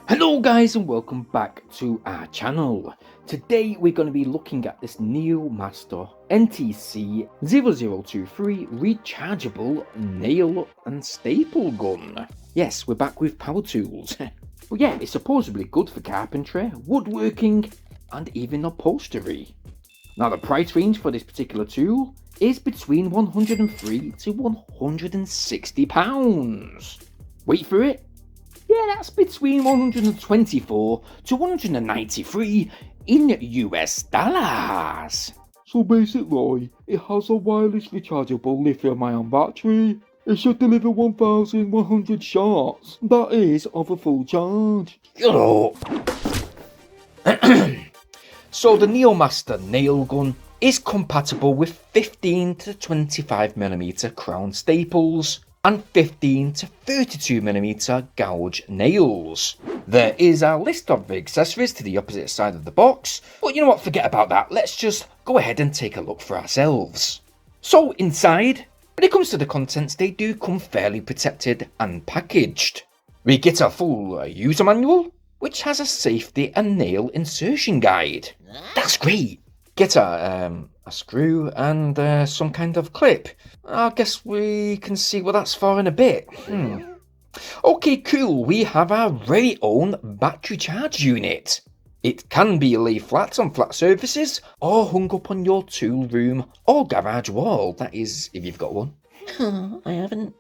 Hello guys and welcome back to our channel. Today we're going to be looking at this Neu Master NTC0023 rechargeable nail and staple gun. Yes, we're back with power tools. But yeah, it's supposedly good for carpentry, woodworking and even upholstery. Now the price range for this particular tool is between £103 to £160. Wait for it. Yeah, that's between 124 to 193 in US dollars. So basically, it has a wireless rechargeable lithium-ion battery. It should deliver 1,100 shots, that is, of a full charge. Shut up. So the Neu Master nail gun is compatible with 15 to 25mm crown staples and 15 to 32mm gouge nails. There is a list of accessories to the opposite side of the box, but you know what, forget about that, let's just go ahead and take a look for ourselves. So inside, when it comes to the contents, they do come fairly protected and packaged. We get a full user manual, which has a safety and nail insertion guide. That's great. Get a screw and some kind of clip. I guess we can see what that's for in a bit. Okay, cool. We have our very own battery charge unit. It can be laid flat on flat surfaces or hung up on your tool room or garage wall. That is, if you've got one. I haven't.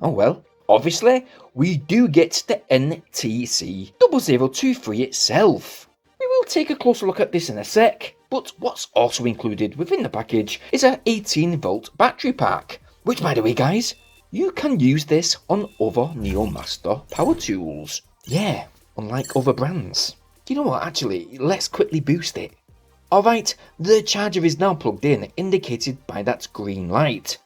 Oh well. Obviously, we do get the NTC0023 itself. We will take a closer look at this in a sec, but what's also included within the package is a 18-volt battery pack, which, by the way guys, you can use this on other Neu Master power tools. Yeah, unlike other brands. You know what, actually, let's quickly boost it. Alright, the charger is now plugged in, indicated by that green light.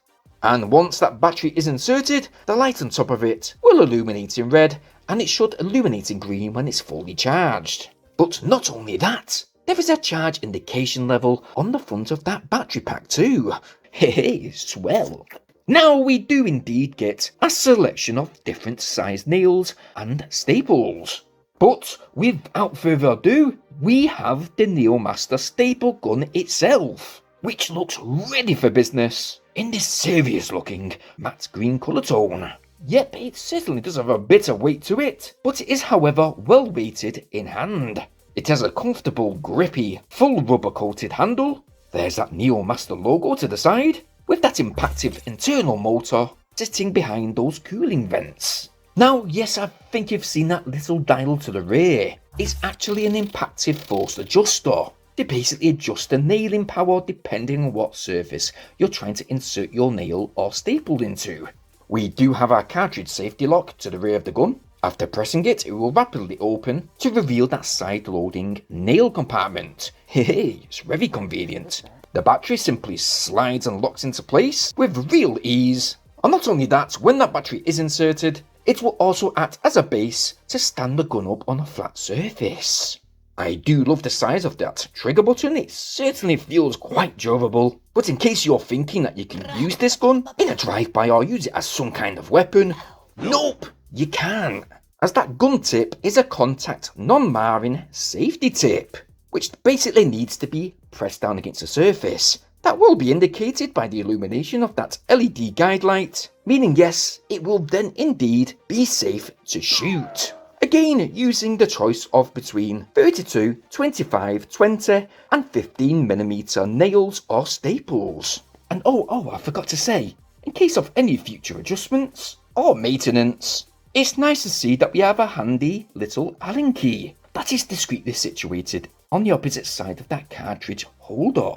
And once that battery is inserted, the light on top of it will illuminate in red, and it should illuminate in green when it's fully charged. But not only that, there is a charge indication level on the front of that battery pack too. Hey, swell. Now we do indeed get a selection of different size nails and staples. But without further ado, we have the Neu Master staple gun itself, which looks ready for business in this serious looking matte green colour tone. Yep, it certainly does have a bit of weight to it, but it is however well weighted in hand. It has a comfortable, grippy, full rubber coated handle. There's that Neu Master logo to the side, with that impactive internal motor sitting behind those cooling vents. Now, yes, I think you've seen that little dial to the rear. It's actually an impactive force adjuster. They basically adjust the nailing power depending on what surface you're trying to insert your nail or staple into. We do have our cartridge safety lock to the rear of the gun. After pressing it, it will rapidly open to reveal that side-loading nail compartment. Hey, it's very convenient. The battery simply slides and locks into place with real ease. And not only that, when that battery is inserted, it will also act as a base to stand the gun up on a flat surface. I do love the size of that trigger button, it certainly feels quite durable. But in case you're thinking that you can use this gun in a drive-by or use it as some kind of weapon, nope, you can't. As that gun tip is a contact non-marring safety tip, which basically needs to be pressed down against a surface. That will be indicated by the illumination of that LED guide light, meaning yes, it will then indeed be safe to shoot. Again, using the choice of between 32, 25, 20 and 15mm nails or staples. And oh, I forgot to say, in case of any future adjustments or maintenance, it's nice to see that we have a handy little Allen key that is discreetly situated on the opposite side of that cartridge holder.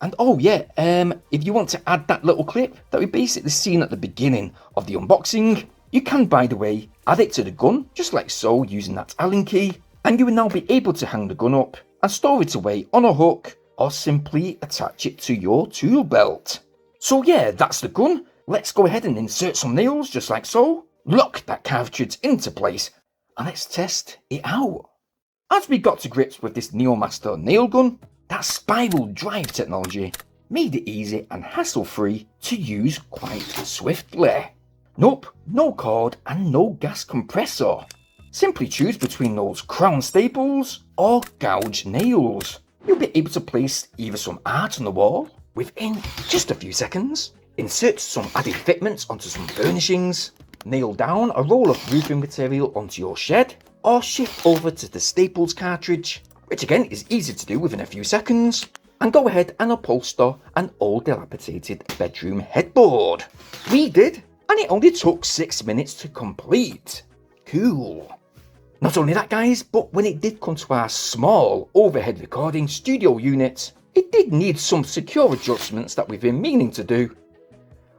And oh yeah, if you want to add that little clip that we basically seen at the beginning of the unboxing, you can, by the way, add it to the gun, just like so, using that Allen key, and you will now be able to hang the gun up and store it away on a hook, or simply attach it to your tool belt. So yeah, that's the gun. Let's go ahead and insert some nails, just like so, lock that cartridge into place, and let's test it out. As we got to grips with this Neu Master nail gun, that spiral drive technology made it easy and hassle-free to use quite swiftly. Nope, no cord and no gas compressor. Simply choose between those crown staples or gouge nails. You'll be able to place either some art on the wall within just a few seconds, insert some added fitments onto some furnishings, nail down a roll of roofing material onto your shed, or shift over to the staples cartridge, which again is easy to do within a few seconds, and go ahead and upholster an old dilapidated bedroom headboard. We did, and it only took 6 minutes to complete. Cool. Not only that guys, but when it did come to our small overhead recording studio unit, it did need some secure adjustments that we've been meaning to do.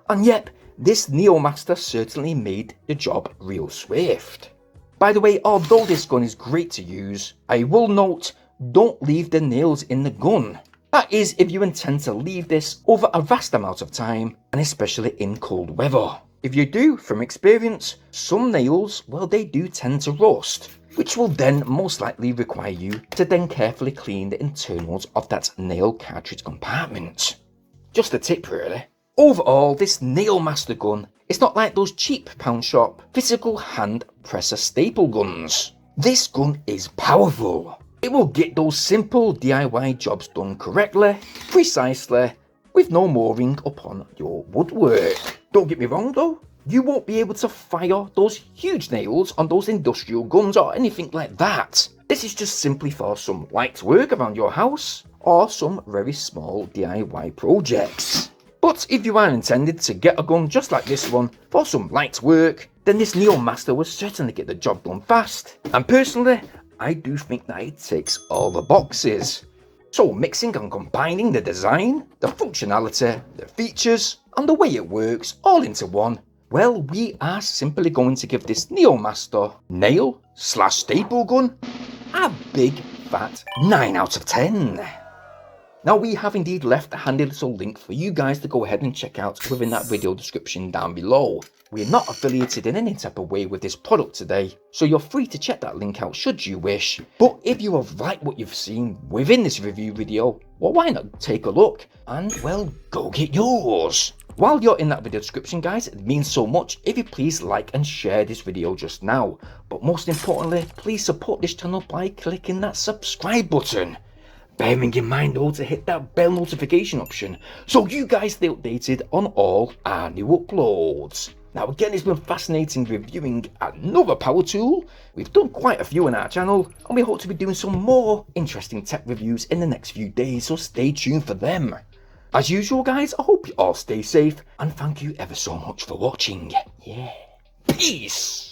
And yep, this Neu Master certainly made the job real swift. By the way, although this gun is great to use, I will note, don't leave the nails in the gun. That is if you intend to leave this over a vast amount of time, and especially in cold weather. If you do, from experience, some nails, well, they do tend to rust, which will then most likely require you to then carefully clean the internals of that nail cartridge compartment. Just a tip really. Overall, this Neu Master gun is not like those cheap pound shop physical hand presser staple guns. This gun is powerful. It will get those simple DIY jobs done correctly, precisely, with no mooring upon your woodwork. Don't get me wrong though, you won't be able to fire those huge nails on those industrial guns or anything like that. This is just simply for some light work around your house or some very small DIY projects. But if you are intended to get a gun just like this one for some light work, then this Neu Master will certainly get the job done fast. And personally, I do think that it ticks all the boxes. So mixing and combining the design, the functionality, the features, and the way it works all into one, well, we are simply going to give this Neu Master nail/staple gun a big fat 9 out of 10. Now we have indeed left a handy little link for you guys to go ahead and check out within that video description down below. We're not affiliated in any type of way with this product today, so you're free to check that link out should you wish. But if you have liked what you've seen within this review video, well, why not take a look and, well, go get yours. While you're in that video description guys, it means so much if you please like and share this video just now. But most importantly, please support this channel by clicking that subscribe button. Bearing in mind though to hit that bell notification option so you guys stay updated on all our new uploads. Now again, it's been fascinating reviewing another power tool. We've done quite a few on our channel and we hope to be doing some more interesting tech reviews in the next few days, so stay tuned for them. As usual guys, I hope you all stay safe and thank you ever so much for watching. Yeah. Peace!